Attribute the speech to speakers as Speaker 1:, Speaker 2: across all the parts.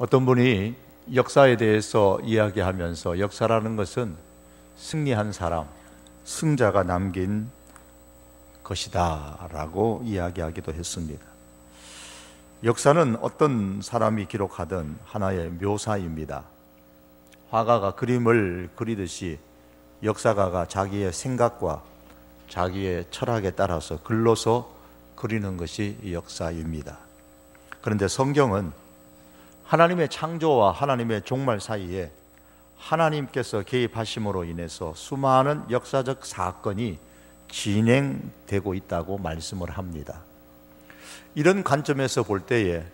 Speaker 1: 어떤 분이 역사에 대해서 이야기하면서 역사라는 것은 승리한 사람, 승자가 남긴 것이다 라고 이야기하기도 했습니다. 역사는 어떤 사람이 기록하든 하나의 묘사입니다. 화가가 그림을 그리듯이 역사가가 자기의 생각과 자기의 철학에 따라서 글로서 그리는 것이 역사입니다. 그런데 성경은 하나님의 창조와 하나님의 종말 사이에 하나님께서 개입하심으로 인해서 수많은 역사적 사건이 진행되고 있다고 말씀을 합니다. 이런 관점에서 볼 때에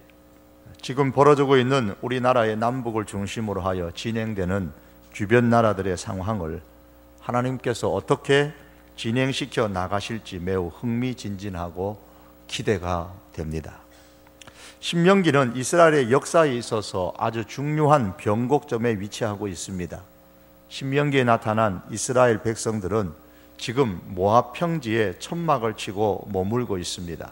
Speaker 1: 지금 벌어지고 있는 우리나라의 남북을 중심으로 하여 진행되는 주변 나라들의 상황을 하나님께서 어떻게 진행시켜 나가실지 매우 흥미진진하고 기대가 됩니다. 신명기는 이스라엘의 역사에 있어서 아주 중요한 변곡점에 위치하고 있습니다. 신명기에 나타난 이스라엘 백성들은 지금 모압 평지에 천막을 치고 머물고 있습니다.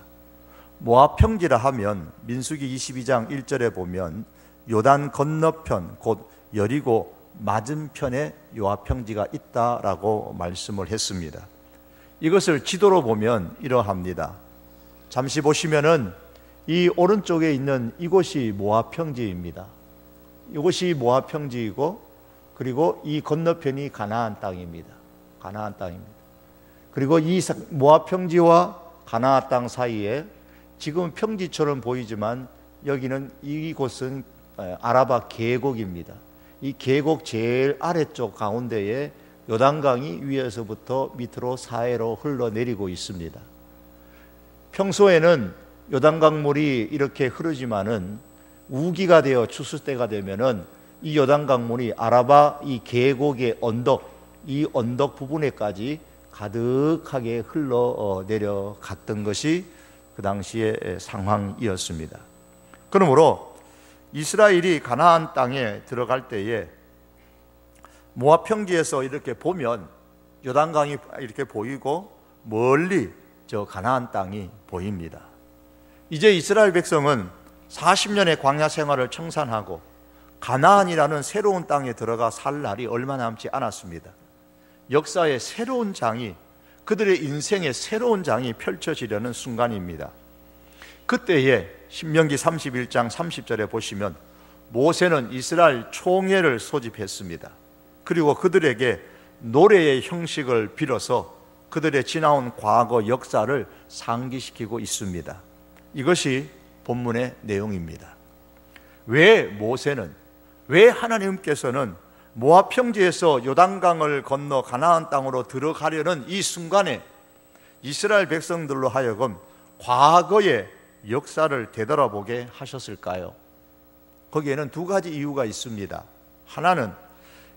Speaker 1: 모압 평지라 하면 민수기 22장 1절에 보면 요단 건너편 곧 여리고 맞은편에 요압 평지가 있다라고 말씀을 했습니다. 이것을 지도로 보면 이러합니다. 잠시 보시면은 이 오른쪽에 있는 이곳이 모압 평지입니다. 이곳이 모압 평지이고 그리고 이 건너편이 가나안 땅입니다. 가나안 땅입니다. 그리고 이 모압 평지와 가나안 땅 사이에 지금 평지처럼 보이지만 여기는 이곳은 아라바 계곡입니다. 이 계곡 제일 아래쪽 가운데에 요단강이 위에서부터 밑으로 사해로 흘러내리고 있습니다. 평소에는 요단강물이 이렇게 흐르지만은 우기가 되어 추수 때가 되면은 이 요단강물이 아라바 이 계곡의 언덕, 이 언덕 부분에까지 가득하게 흘러 내려갔던 것이 그 당시의 상황이었습니다. 그러므로 이스라엘이 가나안 땅에 들어갈 때에 모압 평지에서 이렇게 보면 요단강이 이렇게 보이고 멀리 저 가나안 땅이 보입니다. 이제 이스라엘 백성은 40년의 광야 생활을 청산하고 가나안이라는 새로운 땅에 들어가 살 날이 얼마 남지 않았습니다. 역사의 새로운 장이, 그들의 인생의 새로운 장이 펼쳐지려는 순간입니다. 그때에 신명기 31장 30절에 보시면 모세는 이스라엘 총회를 소집했습니다. 그리고 그들에게 노래의 형식을 빌어서 그들의 지나온 과거 역사를 상기시키고 있습니다. 이것이 본문의 내용입니다. 왜 모세는, 왜 하나님께서는 모압 평지에서 요단강을 건너 가나안 땅으로 들어가려는 이 순간에 이스라엘 백성들로 하여금 과거의 역사를 되돌아보게 하셨을까요? 거기에는 두 가지 이유가 있습니다. 하나는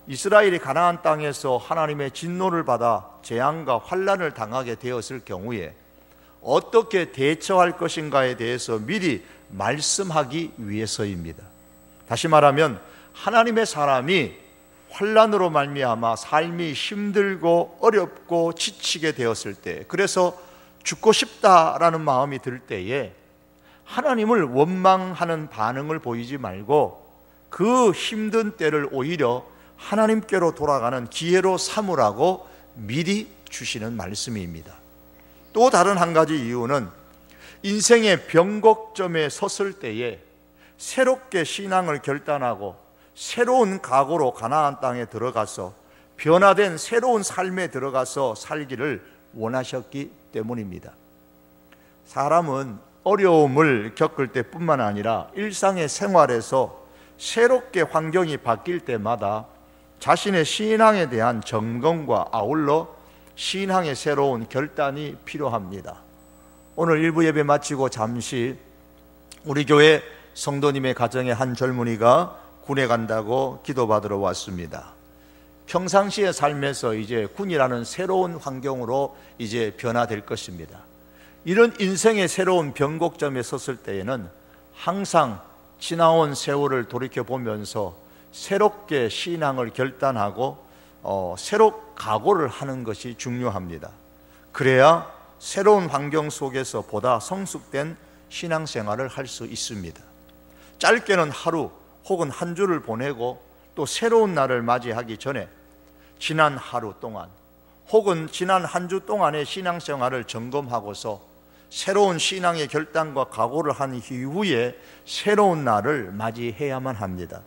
Speaker 1: 이스라엘이 가나안 땅에서 하나님의 진노를 받아 재앙과 환난을 당하게 되었을 경우에 어떻게 대처할 것인가에 대해서 미리 말씀하기 위해서입니다. 다시 말하면 하나님의 사람이 환난으로 말미암아 삶이 힘들고 어렵고 지치게 되었을 때, 그래서 죽고 싶다라는 마음이 들 때에 하나님을 원망하는 반응을 보이지 말고 그 힘든 때를 오히려 하나님께로 돌아가는 기회로 삼으라고 미리 주시는 말씀입니다. 또 다른 한 가지 이유는 인생의 변곡점에 섰을 때에 새롭게 신앙을 결단하고 새로운 각오로 가나안 땅에 들어가서 변화된 새로운 삶에 들어가서 살기를 원하셨기 때문입니다. 사람은 어려움을 겪을 때뿐만 아니라 일상의 생활에서 새롭게 환경이 바뀔 때마다 자신의 신앙에 대한 점검과 아울러 신앙의 새로운 결단이 필요합니다. 오늘 일부 예배 마치고 잠시 우리 교회 성도님의 가정의 한 젊은이가 군에 간다고 기도받으러 왔습니다. 평상시의 삶에서 이제 군이라는 새로운 환경으로 이제 변화될 것입니다. 이런 인생의 새로운 변곡점에 섰을 때에는 항상 지나온 세월을 돌이켜보면서 새롭게 신앙을 결단하고 새로 각오를 하는 것이 중요합니다. 그래야 새로운 환경 속에서 보다 성숙된 신앙생활을 할 수 있습니다. 짧게는 하루, 혹은 한 주를 보내고 또 새로운 날을 맞이하기 전에 지난 하루 동안 혹은 지난 한 주 동안의 신앙생활을 점검하고서 새로운 신앙의 결단과 각오를 한 이후에 새로운 날을 맞이해야만 합니다.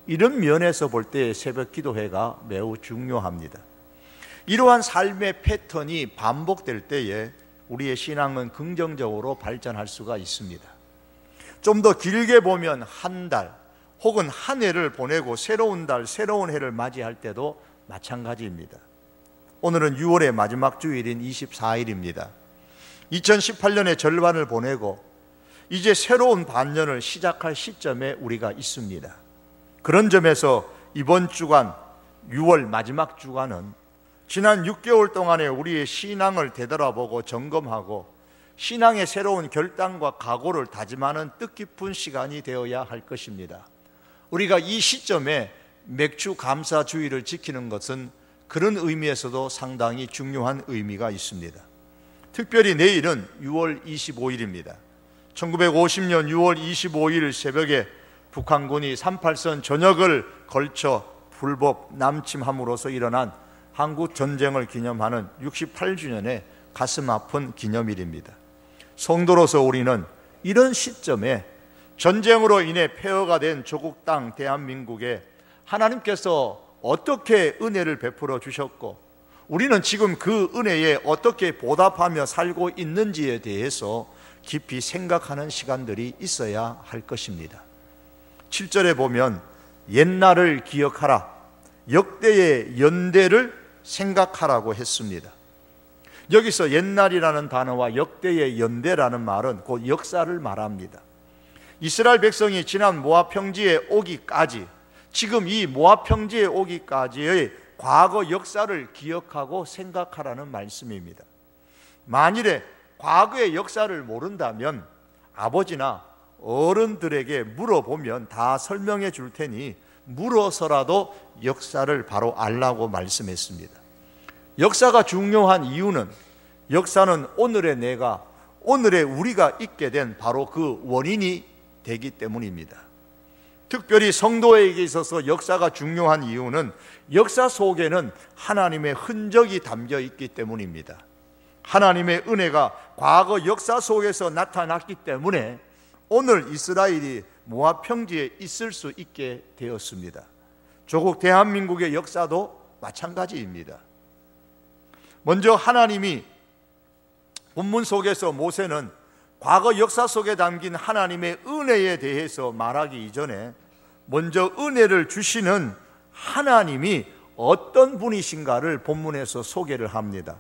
Speaker 1: 이런 면에서 볼 때 새벽 기도회가 매우 중요합니다. 이러한 삶의 패턴이 반복될 때에 우리의 신앙은 긍정적으로 발전할 수가 있습니다. 좀 더 길게 보면 한 달 혹은 한 해를 보내고 새로운 달, 새로운 해를 맞이할 때도 마찬가지입니다. 오늘은 6월의 마지막 주일인 24일입니다. 2018년의 절반을 보내고 이제 새로운 반년을 시작할 시점에 우리가 있습니다. 그런 점에서 이번 주간 6월 마지막 주간은 지난 6개월 동안의 우리의 신앙을 되돌아보고 점검하고 신앙의 새로운 결단과 각오를 다짐하는 뜻깊은 시간이 되어야 할 것입니다. 우리가 이 시점에 맥주 감사 주일을 지키는 것은 그런 의미에서도 상당히 중요한 의미가 있습니다. 특별히 내일은 6월 25일입니다. 1950년 6월 25일 새벽에 북한군이 38선 전역을 걸쳐 불법 남침함으로써 일어난 한국 전쟁을 기념하는 68주년의 가슴 아픈 기념일입니다. 성도로서 우리는 이런 시점에 전쟁으로 인해 폐허가 된 조국 땅 대한민국에 하나님께서 어떻게 은혜를 베풀어 주셨고 우리는 지금 그 은혜에 어떻게 보답하며 살고 있는지에 대해서 깊이 생각하는 시간들이 있어야 할 것입니다. 7절에 보면 옛날을 기억하라, 역대의 연대를 생각하라고 했습니다. 여기서 옛날이라는 단어와 역대의 연대라는 말은 곧 역사를 말합니다. 이스라엘 백성이 지난 모압 평지에 오기까지, 지금 이 모압 평지에 오기까지의 과거 역사를 기억하고 생각하라는 말씀입니다. 만일에 과거의 역사를 모른다면 아버지나 어른들에게 물어보면 다 설명해 줄 테니 물어서라도 역사를 바로 알라고 말씀했습니다. 역사가 중요한 이유는 역사는 오늘의 내가, 오늘의 우리가 있게 된 바로 그 원인이 되기 때문입니다. 특별히 성도에게 있어서 역사가 중요한 이유는 역사 속에는 하나님의 흔적이 담겨 있기 때문입니다. 하나님의 은혜가 과거 역사 속에서 나타났기 때문에 오늘 이스라엘이 모압 평지에 있을 수 있게 되었습니다. 조국 대한민국의 역사도 마찬가지입니다. 먼저 하나님이 본문 속에서 모세는 과거 역사 속에 담긴 하나님의 은혜에 대해서 말하기 이전에 먼저 은혜를 주시는 하나님이 어떤 분이신가를 본문에서 소개를 합니다.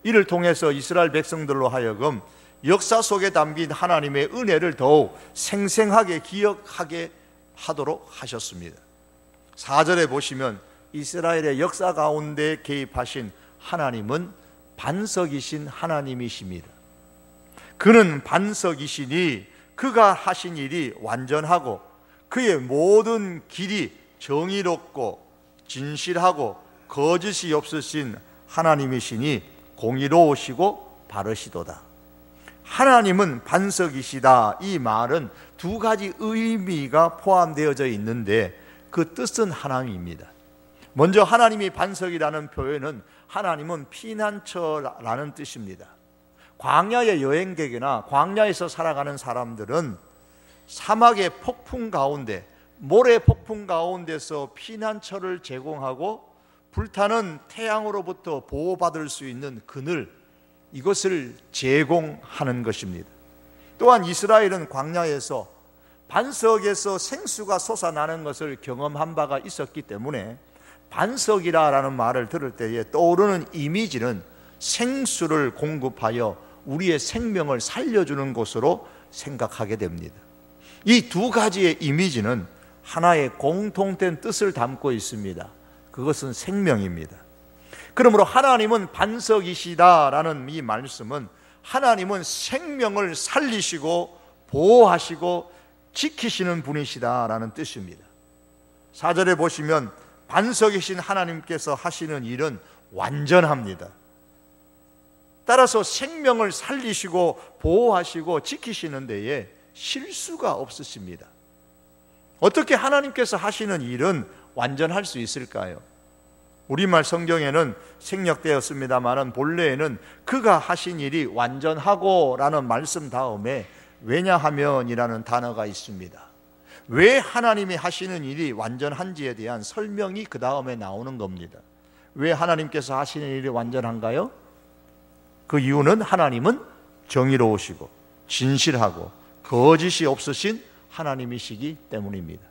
Speaker 1: 이를 통해서 이스라엘 백성들로 하여금 역사 속에 담긴 하나님의 은혜를 더욱 생생하게 기억하게 하도록 하셨습니다. 4절에 보시면 이스라엘의 역사 가운데 개입하신 하나님은 반석이신 하나님이십니다. 그는 반석이시니 그가 하신 일이 완전하고 그의 모든 길이 정의롭고 진실하고 거짓이 없으신 하나님이시니 공의로우시고 바르시도다. 하나님은 반석이시다. 이 말은 두 가지 의미가 포함되어져 있는데 그 뜻은 하나입니다. 먼저 하나님이 반석이라는 표현은 하나님은 피난처라는 뜻입니다. 광야의 여행객이나 광야에서 살아가는 사람들은 사막의 폭풍 가운데, 모래 폭풍 가운데서 피난처를 제공하고 불타는 태양으로부터 보호받을 수 있는 그늘, 이것을 제공하는 것입니다. 또한 이스라엘은 광야에서 반석에서 생수가 솟아나는 것을 경험한 바가 있었기 때문에 반석이라는 말을 들을 때에 떠오르는 이미지는 생수를 공급하여 우리의 생명을 살려주는 곳으로 생각하게 됩니다. 이 두 가지의 이미지는 하나의 공통된 뜻을 담고 있습니다. 그것은 생명입니다. 그러므로 하나님은 반석이시다라는 이 말씀은 하나님은 생명을 살리시고 보호하시고 지키시는 분이시다라는 뜻입니다. 4절에 보시면 반석이신 하나님께서 하시는 일은 완전합니다. 따라서 생명을 살리시고 보호하시고 지키시는 데에 실수가 없으십니다. 어떻게 하나님께서 하시는 일은 완전할 수 있을까요? 우리말 성경에는 생략되었습니다만 본래에는 그가 하신 일이 완전하고 라는 말씀 다음에 왜냐하면이라는 단어가 있습니다. 왜 하나님이 하시는 일이 완전한지에 대한 설명이 그 다음에 나오는 겁니다. 왜 하나님께서 하시는 일이 완전한가요? 그 이유는 하나님은 정의로우시고 진실하고 거짓이 없으신 하나님이시기 때문입니다.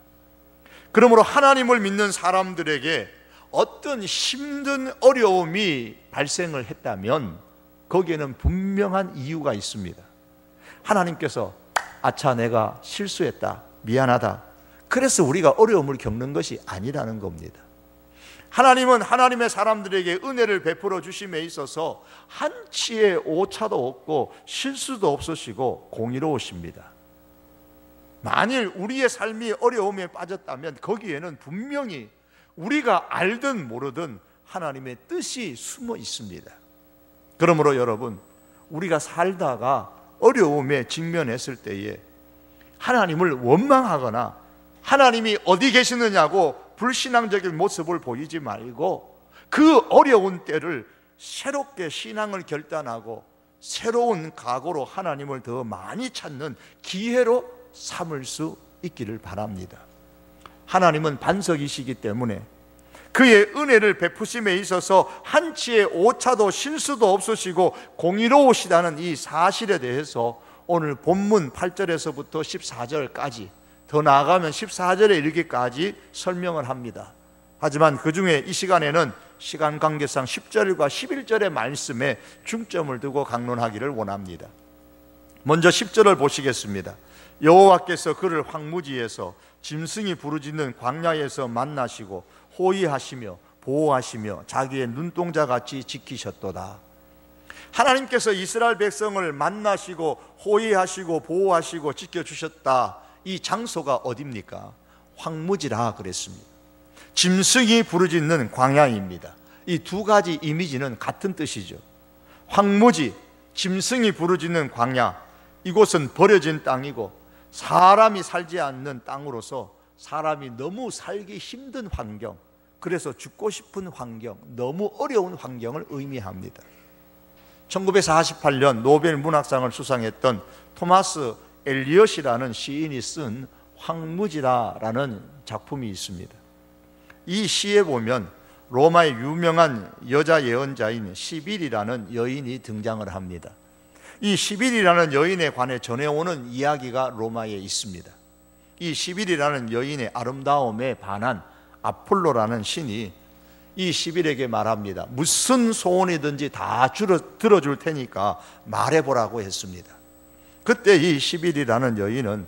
Speaker 1: 그러므로 하나님을 믿는 사람들에게 어떤 힘든 어려움이 발생을 했다면 거기에는 분명한 이유가 있습니다. 하나님께서 아차 내가 실수했다, 미안하다, 그래서 우리가 어려움을 겪는 것이 아니라는 겁니다. 하나님은 하나님의 사람들에게 은혜를 베풀어 주심에 있어서 한치의 오차도 없고 실수도 없으시고 공의로우십니다. 만일 우리의 삶이 어려움에 빠졌다면 거기에는 분명히 우리가 알든 모르든 하나님의 뜻이 숨어 있습니다. 그러므로 여러분, 우리가 살다가 어려움에 직면했을 때에 하나님을 원망하거나 하나님이 어디 계시느냐고 불신앙적인 모습을 보이지 말고 그 어려운 때를 새롭게 신앙을 결단하고 새로운 각오로 하나님을 더 많이 찾는 기회로 삼을 수 있기를 바랍니다. 하나님은 반석이시기 때문에 그의 은혜를 베푸심에 있어서 한치의 오차도 실수도 없으시고 공의로우시다는 이 사실에 대해서 오늘 본문 8절에서부터 14절까지, 더 나아가면 14절에 이르기까지 설명을 합니다. 하지만 그 중에 이 시간에는 시간 관계상 10절과 11절의 말씀에 중점을 두고 강론하기를 원합니다. 먼저 10절을 보시겠습니다. 여호와께서 그를 황무지에서 짐승이 부르짖는 광야에서 만나시고 호위하시며 보호하시며 자기의 눈동자같이 지키셨도다. 하나님께서 이스라엘 백성을 만나시고 호위하시고 보호하시고 지켜주셨다. 이 장소가 어디입니까? 황무지라 그랬습니다. 짐승이 부르짖는 광야입니다. 이 두 가지 이미지는 같은 뜻이죠. 황무지, 짐승이 부르짖는 광야, 이곳은 버려진 땅이고 사람이 살지 않는 땅으로서 사람이 너무 살기 힘든 환경, 그래서 죽고 싶은 환경, 너무 어려운 환경을 의미합니다. 1948년 노벨 문학상을 수상했던 토마스 엘리엇이라는 시인이 쓴 황무지라라는 작품이 있습니다. 이 시에 보면 로마의 유명한 여자 예언자인 시빌이라는 여인이 등장을 합니다. 이 시빌이라는 여인에 관해 전해오는 이야기가 로마에 있습니다. 이 시빌이라는 여인의 아름다움에 반한 아폴로라는 신이 이 시빌에게 말합니다. 무슨 소원이든지 다 들어줄 테니까 말해보라고 했습니다. 그때 이 시빌이라는 여인은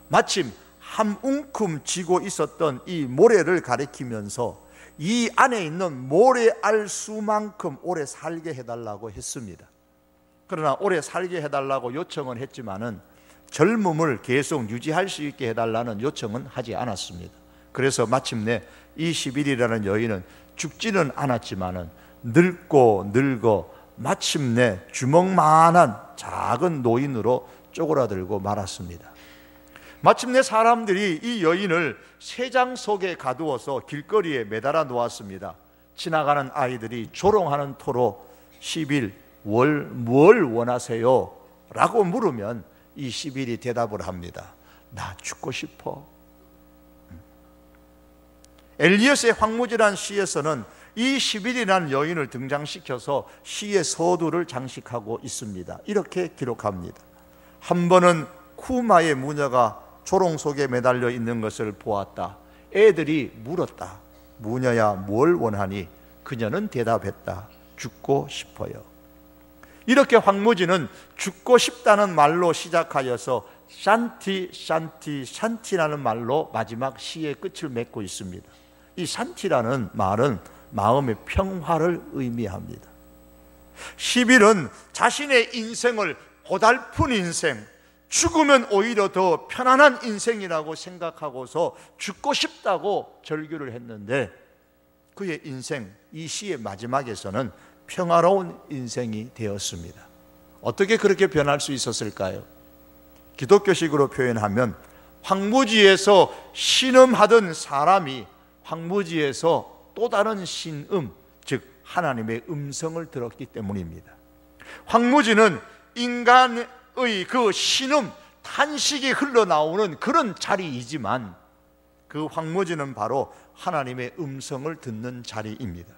Speaker 1: 마침 한 움큼 쥐고 있었던 이 모래를 가리키면서 이 안에 있는 모래알 수만큼 오래 살게 해달라고 했습니다. 그러나 오래 살게 해달라고 요청은 했지만은 젊음을 계속 유지할 수 있게 해달라는 요청은 하지 않았습니다. 그래서 마침내 이 시빌이라는 여인은 죽지는 않았지만은 늙고 늙어 마침내 주먹만한 작은 노인으로 쪼그라들고 말았습니다. 마침내 사람들이 이 여인을 새장 속에 가두어서 길거리에 매달아 놓았습니다. 지나가는 아이들이 조롱하는 토로 시빌, 뭘 원하세요? 라고 물으면 이 시빌이 대답을 합니다. 나 죽고 싶어. 엘리엇의 황무지란 시에서는 이 시빌이라는 여인을 등장시켜서 시의 서두를 장식하고 있습니다. 이렇게 기록합니다. 한 번은 쿠마의 무녀가 조롱 속에 매달려 있는 것을 보았다. 애들이 물었다. 무녀야 뭘 원하니? 그녀는 대답했다. 죽고 싶어요. 이렇게 황무지는 죽고 싶다는 말로 시작하여서 샨티라는 말로 마지막 시의 끝을 맺고 있습니다. 이 샨티라는 말은 마음의 평화를 의미합니다. 시빌은 자신의 인생을 고달픈 인생, 죽으면 오히려 더 편안한 인생이라고 생각하고서 죽고 싶다고 절규를 했는데 그의 인생, 이 시의 마지막에서는 평화로운 인생이 되었습니다. 어떻게 그렇게 변할 수 있었을까요? 기독교식으로 표현하면 황무지에서 신음하던 사람이 황무지에서 또 다른 신음, 즉 하나님의 음성을 들었기 때문입니다. 황무지는 인간의 그 신음, 탄식이 흘러나오는 그런 자리이지만 그 황무지는 바로 하나님의 음성을 듣는 자리입니다.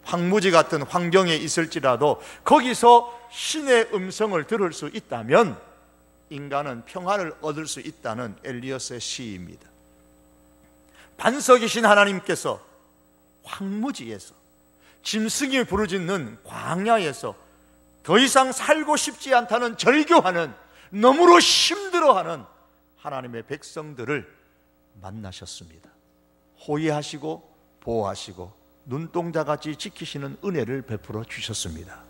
Speaker 1: 황무지 같은 환경에 있을지라도 거기서 신의 음성을 들을 수 있다면 인간은 평안을 얻을 수 있다는 엘리야스의 시입니다. 반석이신 하나님께서 황무지에서, 짐승이 부르짖는 광야에서 더 이상 살고 싶지 않다는 절교하는, 너무로 힘들어하는 하나님의 백성들을 만나셨습니다. 호위하시고 보호하시고 눈동자같이 지키시는 은혜를 베풀어 주셨습니다.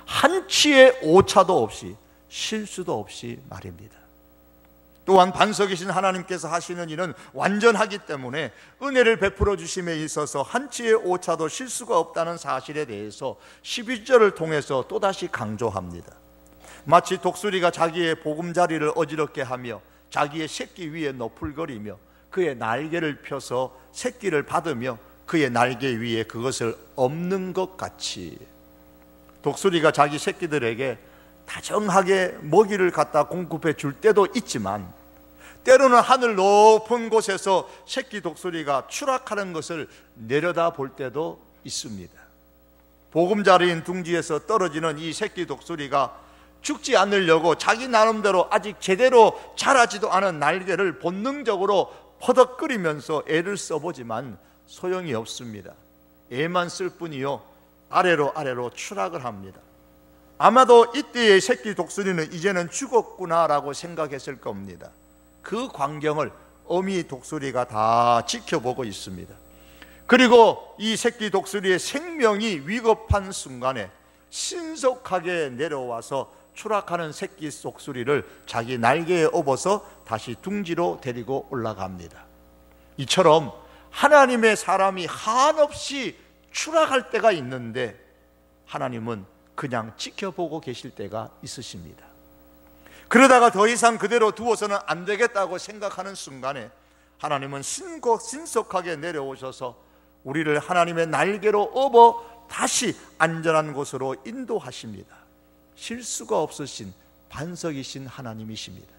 Speaker 1: 한치의 오차도 없이, 실수도 없이 말입니다. 또한 반석이신 하나님께서 하시는 일은 완전하기 때문에 은혜를 베풀어 주심에 있어서 한치의 오차도 실수가 없다는 사실에 대해서 11절을 통해서 또다시 강조합니다. 마치 독수리가 자기의 보금자리를 어지럽게 하며 자기의 새끼 위에 너풀거리며 그의 날개를 펴서 새끼를 받으며 그의 날개 위에 그것을 엎는 것 같이, 독수리가 자기 새끼들에게 다정하게 먹이를 갖다 공급해 줄 때도 있지만 때로는 하늘 높은 곳에서 새끼 독수리가 추락하는 것을 내려다 볼 때도 있습니다. 보금자리인 둥지에서 떨어지는 이 새끼 독수리가 죽지 않으려고 자기 나름대로 아직 제대로 자라지도 않은 날개를 본능적으로 퍼덕거리면서 애를 써보지만 소용이 없습니다. 애만 쓸 뿐이요, 아래로 추락을 합니다. 아마도 이때의 새끼 독수리는 이제는 죽었구나라고 생각했을 겁니다. 그 광경을 어미 독수리가 다 지켜보고 있습니다. 그리고 이 새끼 독수리의 생명이 위급한 순간에 신속하게 내려와서 추락하는 새끼 독수리를 자기 날개에 업어서 다시 둥지로 데리고 올라갑니다. 이처럼 하나님의 사람이 한없이 추락할 때가 있는데 하나님은 그냥 지켜보고 계실 때가 있으십니다. 그러다가 더 이상 그대로 두어서는 안 되겠다고 생각하는 순간에 하나님은 신속하게 내려오셔서 우리를 하나님의 날개로 업어 다시 안전한 곳으로 인도하십니다. 실수가 없으신 반석이신 하나님이십니다.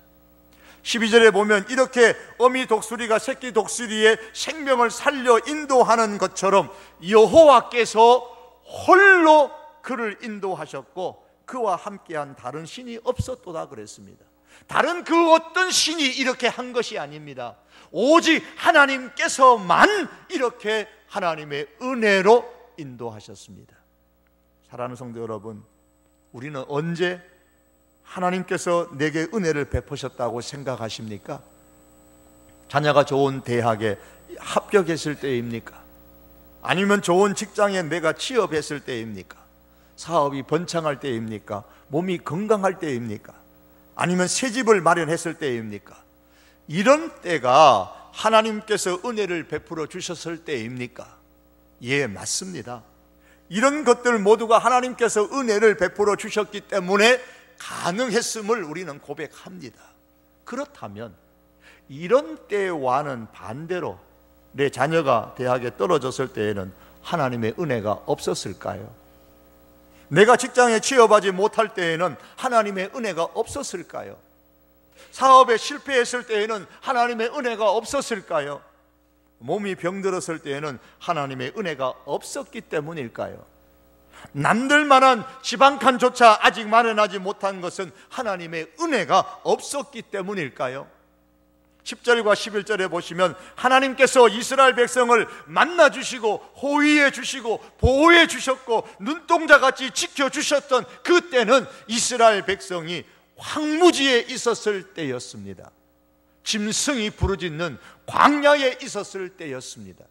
Speaker 1: 12절에 보면 이렇게 어미 독수리가 새끼 독수리의 생명을 살려 인도하는 것처럼 여호와께서 홀로 그를 인도하셨고 그와 함께한 다른 신이 없었도다 그랬습니다. 다른 그 어떤 신이 이렇게 한 것이 아닙니다. 오직 하나님께서만 이렇게 하나님의 은혜로 인도하셨습니다. 사랑하는 성도 여러분, 우리는 언제 하나님께서 내게 은혜를 베푸셨다고 생각하십니까? 자녀가 좋은 대학에 합격했을 때입니까? 아니면 좋은 직장에 내가 취업했을 때입니까? 사업이 번창할 때입니까? 몸이 건강할 때입니까? 아니면 새 집을 마련했을 때입니까? 이런 때가 하나님께서 은혜를 베풀어 주셨을 때입니까? 예, 맞습니다. 이런 것들 모두가 하나님께서 은혜를 베풀어 주셨기 때문에 가능했음을 우리는 고백합니다. 그렇다면 이런 때와는 반대로 내 자녀가 대학에 떨어졌을 때에는 하나님의 은혜가 없었을까요? 내가 직장에 취업하지 못할 때에는 하나님의 은혜가 없었을까요? 사업에 실패했을 때에는 하나님의 은혜가 없었을까요? 몸이 병들었을 때에는 하나님의 은혜가 없었기 때문일까요? 남들만한 집 한 칸조차 아직 마련하지 못한 것은 하나님의 은혜가 없었기 때문일까요? 10절과 11절에 보시면 하나님께서 이스라엘 백성을 만나주시고 호위해 주시고 보호해 주셨고 눈동자같이 지켜주셨던 그때는 이스라엘 백성이 황무지에 있었을 때였습니다. 짐승이 부르짖는 광야에 있었을 때였습니다.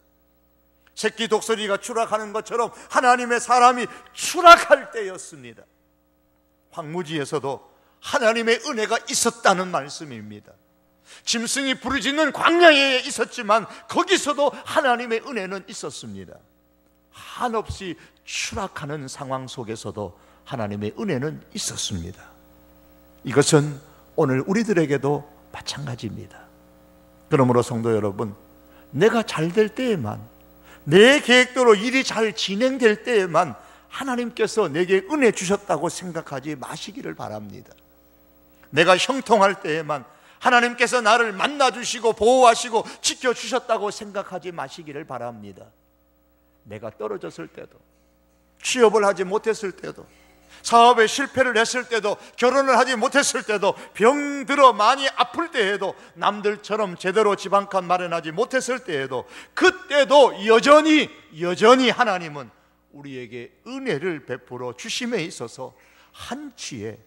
Speaker 1: 새끼 독수리가 추락하는 것처럼 하나님의 사람이 추락할 때였습니다. 황무지에서도 하나님의 은혜가 있었다는 말씀입니다. 짐승이 부르짖는 광야에 있었지만 거기서도 하나님의 은혜는 있었습니다. 한없이 추락하는 상황 속에서도 하나님의 은혜는 있었습니다. 이것은 오늘 우리들에게도 마찬가지입니다. 그러므로 성도 여러분, 내가 잘 될 때에만, 내 계획대로 일이 잘 진행될 때에만 하나님께서 내게 은혜 주셨다고 생각하지 마시기를 바랍니다. 내가 형통할 때에만 하나님께서 나를 만나주시고 보호하시고 지켜주셨다고 생각하지 마시기를 바랍니다. 내가 떨어졌을 때도, 취업을 하지 못했을 때도, 사업에 실패를 했을 때도, 결혼을 하지 못했을 때도, 병들어 많이 아플 때에도, 남들처럼 제대로 집 한 칸 마련하지 못했을 때에도, 그때도 여전히 하나님은 우리에게 은혜를 베풀어 주심에 있어서 한치의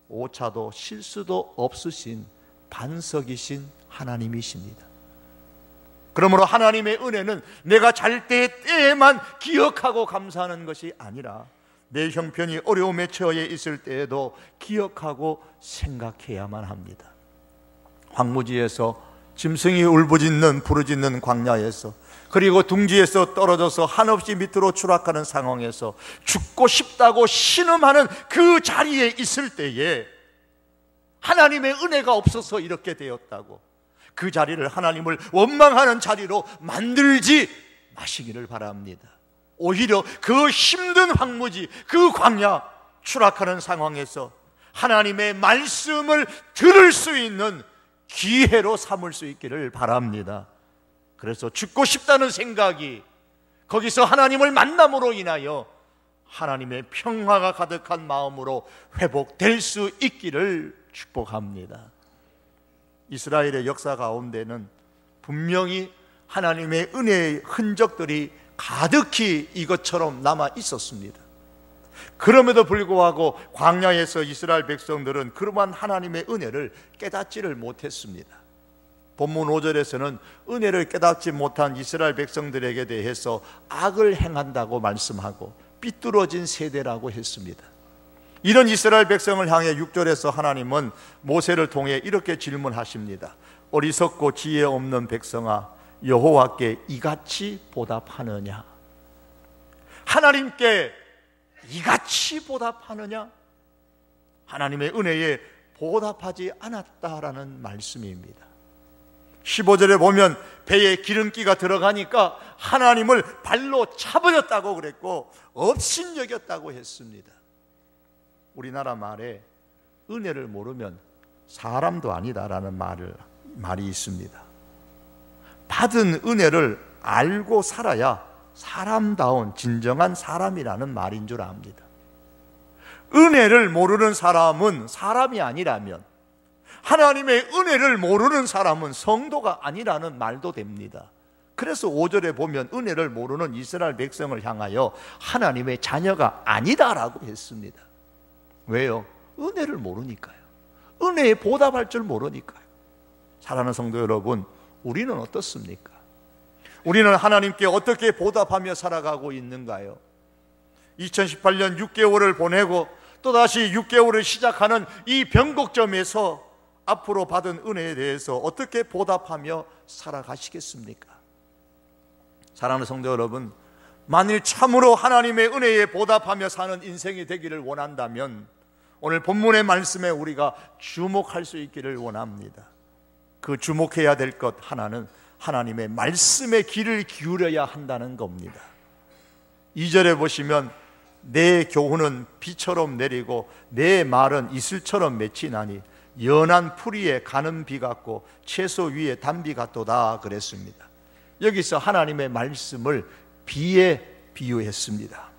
Speaker 1: 오차도 실수도 없으신 반석이신 하나님이십니다. 그러므로 하나님의 은혜는 내가 잘 때에만 기억하고 감사하는 것이 아니라 내 형편이 어려움에 처해 있을 때에도 기억하고 생각해야만 합니다. 황무지에서 짐승이 울부짖는 부르짖는 광야에서, 그리고 둥지에서 떨어져서 한없이 밑으로 추락하는 상황에서 죽고 싶다고 신음하는 그 자리에 있을 때에 하나님의 은혜가 없어서 이렇게 되었다고, 그 자리를 하나님을 원망하는 자리로 만들지 마시기를 바랍니다. 오히려 그 힘든 황무지, 그 광야, 추락하는 상황에서 하나님의 말씀을 들을 수 있는 기회로 삼을 수 있기를 바랍니다. 그래서 죽고 싶다는 생각이 거기서 하나님을 만남으로 인하여 하나님의 평화가 가득한 마음으로 회복될 수 있기를 축복합니다. 이스라엘의 역사 가운데는 분명히 하나님의 은혜의 흔적들이 가득히 이것처럼 남아 있었습니다. 그럼에도 불구하고 광야에서 이스라엘 백성들은 그러한 하나님의 은혜를 깨닫지를 못했습니다. 본문 5절에서는 은혜를 깨닫지 못한 이스라엘 백성들에게 대해서 악을 행한다고 말씀하고 삐뚤어진 세대라고 했습니다. 이런 이스라엘 백성을 향해 6절에서 하나님은 모세를 통해 이렇게 질문하십니다. 어리석고 지혜 없는 백성아, 여호와께 이같이 보답하느냐? 하나님께 이같이 보답하느냐? 하나님의 은혜에 보답하지 않았다라는 말씀입니다. 15절에 보면 배에 기름기가 들어가니까 하나님을 발로 차버렸다고 그랬고 업신여겼다고 했습니다. 우리나라 말에 은혜를 모르면 사람도 아니다라는 말이 있습니다. 받은 은혜를 알고 살아야 사람다운 진정한 사람이라는 말인 줄 압니다. 은혜를 모르는 사람은 사람이 아니라면, 하나님의 은혜를 모르는 사람은 성도가 아니라는 말도 됩니다. 그래서 5절에 보면 은혜를 모르는 이스라엘 백성을 향하여 하나님의 자녀가 아니다라고 했습니다. 왜요? 은혜를 모르니까요. 은혜에 보답할 줄 모르니까요. 사랑하는 성도 여러분, 우리는 어떻습니까? 우리는 하나님께 어떻게 보답하며 살아가고 있는가요? 2018년 6개월을 보내고 또다시 6개월을 시작하는 이 변곡점에서 앞으로 받은 은혜에 대해서 어떻게 보답하며 살아가시겠습니까? 사랑하는 성도 여러분, 만일 참으로 하나님의 은혜에 보답하며 사는 인생이 되기를 원한다면 오늘 본문의 말씀에 우리가 주목할 수 있기를 원합니다. 그 주목해야 될 것 하나는 하나님의 말씀에 귀를 기울여야 한다는 겁니다. 2절에 보시면 내 교훈은 비처럼 내리고 내 말은 이슬처럼 맺히나니 연한 풀이에 가는 비 같고 채소 위에 단비 같도다 그랬습니다. 여기서 하나님의 말씀을 비에 비유했습니다.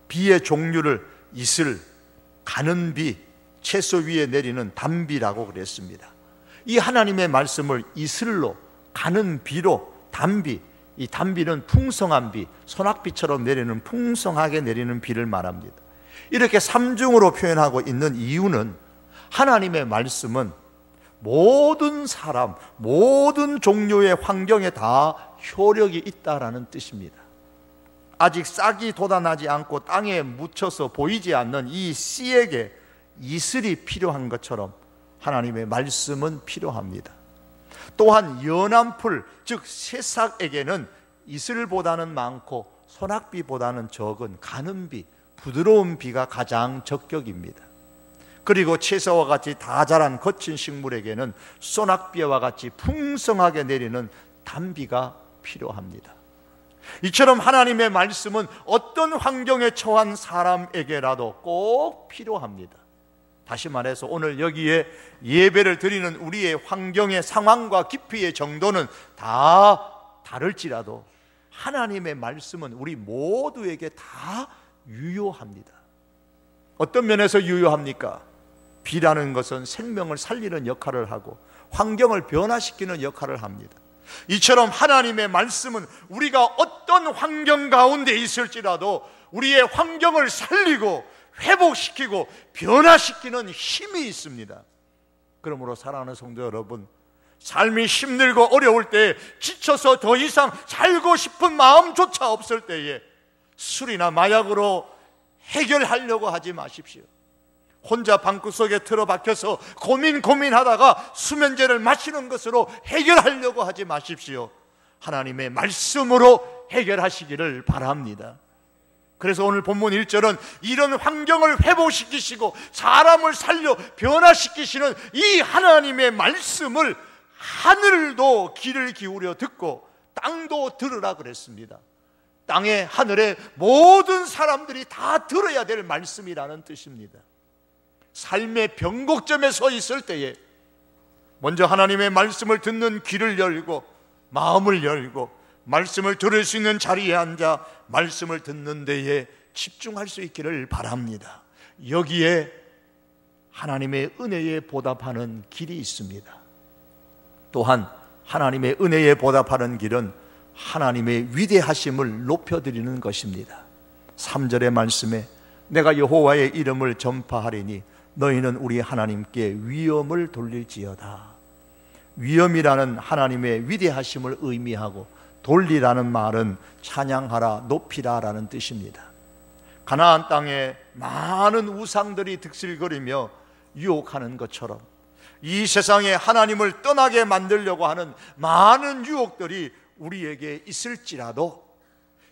Speaker 1: 비의 종류를 이슬, 가는 비, 채소 위에 내리는 단비라고 그랬습니다. 이 하나님의 말씀을 이슬로, 가는 비로, 단비, 이 단비는 풍성한 비, 소낙비처럼 내리는 풍성하게 내리는 비를 말합니다. 이렇게 삼중으로 표현하고 있는 이유는 하나님의 말씀은 모든 사람, 모든 종류의 환경에 다 효력이 있다라는 뜻입니다. 아직 싹이 돋아나지 않고 땅에 묻혀서 보이지 않는 이 씨에게 이슬이 필요한 것처럼 하나님의 말씀은 필요합니다. 또한 연한 풀, 즉 새싹에게는 이슬보다는 많고 소낙비보다는 적은 가는 비, 부드러운 비가 가장 적격입니다. 그리고 채소와 같이 다 자란 거친 식물에게는 소낙비와 같이 풍성하게 내리는 단비가 필요합니다. 이처럼 하나님의 말씀은 어떤 환경에 처한 사람에게라도 꼭 필요합니다. 다시 말해서 오늘 여기에 예배를 드리는 우리의 환경의 상황과 깊이의 정도는 다 다를지라도 하나님의 말씀은 우리 모두에게 다 유효합니다. 어떤 면에서 유효합니까? 비라는 것은 생명을 살리는 역할을 하고 환경을 변화시키는 역할을 합니다. 이처럼 하나님의 말씀은 우리가 어떤 환경 가운데 있을지라도 우리의 환경을 살리고 회복시키고 변화시키는 힘이 있습니다. 그러므로 사랑하는 성도 여러분, 삶이 힘들고 어려울 때 지쳐서 더 이상 살고 싶은 마음조차 없을 때에 술이나 마약으로 해결하려고 하지 마십시오. 혼자 방구석에 틀어박혀서 고민하다가 수면제를 마시는 것으로 해결하려고 하지 마십시오. 하나님의 말씀으로 해결하시기를 바랍니다. 그래서 오늘 본문 1절은 이런 환경을 회복시키시고 사람을 살려 변화시키시는 이 하나님의 말씀을 하늘도 귀를 기울여 듣고 땅도 들으라 그랬습니다. 땅에 하늘에 모든 사람들이 다 들어야 될 말씀이라는 뜻입니다. 삶의 변곡점에 서 있을 때에 먼저 하나님의 말씀을 듣는 귀를 열고 마음을 열고 말씀을 들을 수 있는 자리에 앉아 말씀을 듣는 데에 집중할 수 있기를 바랍니다. 여기에 하나님의 은혜에 보답하는 길이 있습니다. 또한 하나님의 은혜에 보답하는 길은 하나님의 위대하심을 높여드리는 것입니다. 3절의 말씀에 내가 여호와의 이름을 전파하리니 너희는 우리 하나님께 위엄을 돌릴지어다. 위엄이라는 하나님의 위대하심을 의미하고 돌리라는 말은 찬양하라, 높이라 라는 뜻입니다. 가나안 땅에 많은 우상들이 득실거리며 유혹하는 것처럼 이 세상에 하나님을 떠나게 만들려고 하는 많은 유혹들이 우리에게 있을지라도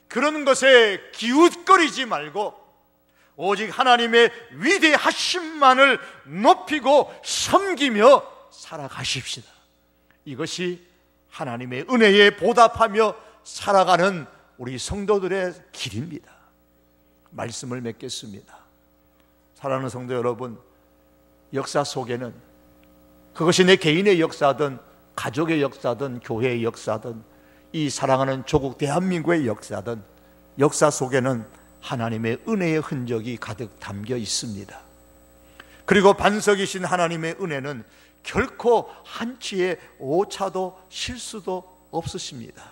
Speaker 1: 그런 것에 기웃거리지 말고 오직 하나님의 위대하심만을 높이고 섬기며 살아가십시다. 이것이 하나님의 은혜에 보답하며 살아가는 우리 성도들의 길입니다. 말씀을 맺겠습니다. 사랑하는 성도 여러분, 역사 속에는 그것이 내 개인의 역사든 가족의 역사든 교회의 역사든 이 사랑하는 조국 대한민국의 역사든 역사 속에는 하나님의 은혜의 흔적이 가득 담겨 있습니다. 그리고 반석이신 하나님의 은혜는 결코 한치의 오차도 실수도 없으십니다.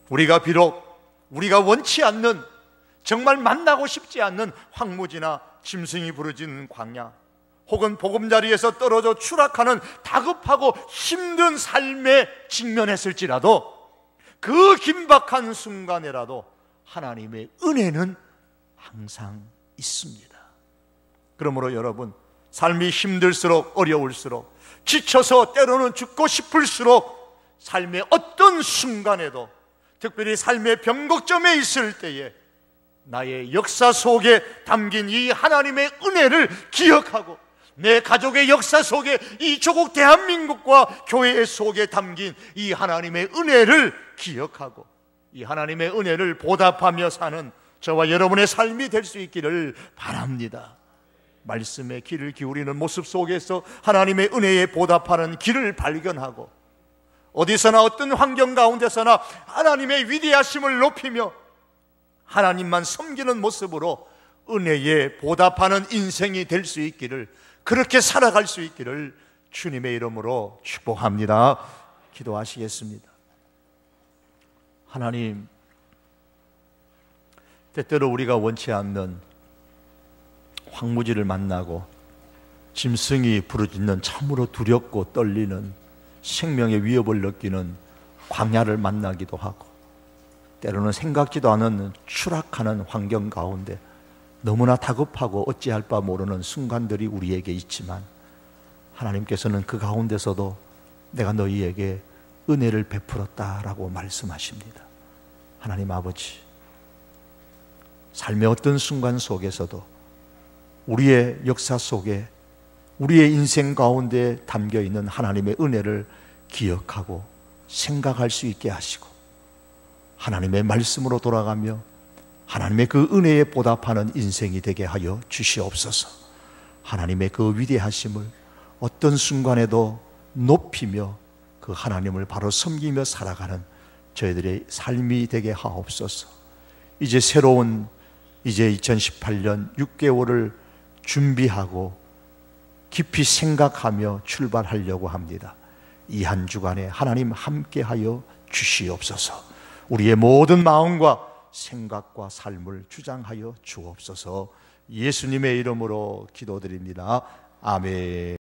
Speaker 1: 우리가 비록 우리가 원치 않는 정말 만나고 싶지 않는 황무지나 짐승이 부르짖는 광야 혹은 보금자리에서 떨어져 추락하는 다급하고 힘든 삶에 직면했을지라도 그 긴박한 순간에라도 하나님의 은혜는 항상 있습니다. 그러므로 여러분, 삶이 힘들수록 어려울수록 지쳐서 때로는 죽고 싶을수록 삶의 어떤 순간에도 특별히 삶의 변곡점에 있을 때에 나의 역사 속에 담긴 이 하나님의 은혜를 기억하고 내 가족의 역사 속에 이 조국 대한민국과 교회 속에 담긴 이 하나님의 은혜를 기억하고 이 하나님의 은혜를 보답하며 사는 저와 여러분의 삶이 될 수 있기를 바랍니다. 말씀에 귀를 기울이는 모습 속에서 하나님의 은혜에 보답하는 길을 발견하고 어디서나 어떤 환경 가운데서나 하나님의 위대하심을 높이며 하나님만 섬기는 모습으로 은혜에 보답하는 인생이 될 수 있기를, 그렇게 살아갈 수 있기를 주님의 이름으로 축복합니다. 기도하시겠습니다. 하나님, 때때로 우리가 원치 않는 황무지를 만나고 짐승이 부르짖는 참으로 두렵고 떨리는 생명의 위협을 느끼는 광야를 만나기도 하고 때로는 생각지도 않은 추락하는 환경 가운데 너무나 다급하고 어찌할 바 모르는 순간들이 우리에게 있지만 하나님께서는 그 가운데서도 내가 너희에게 은혜를 베풀었다라고 말씀하십니다. 하나님 아버지, 삶의 어떤 순간 속에서도 우리의 역사 속에 우리의 인생 가운데 담겨 있는 하나님의 은혜를 기억하고 생각할 수 있게 하시고, 하나님의 말씀으로 돌아가며 하나님의 그 은혜에 보답하는 인생이 되게 하여 주시옵소서. 하나님의 그 위대하심을 어떤 순간에도 높이며 그 하나님을 바로 섬기며 살아가는 저희들의 삶이 되게 하옵소서. 이제 새로운 2018년 6개월을 준비하고 깊이 생각하며 출발하려고 합니다. 이 한 주간에 하나님 함께하여 주시옵소서. 우리의 모든 마음과 생각과 삶을 주장하여 주옵소서. 예수님의 이름으로 기도드립니다. 아멘.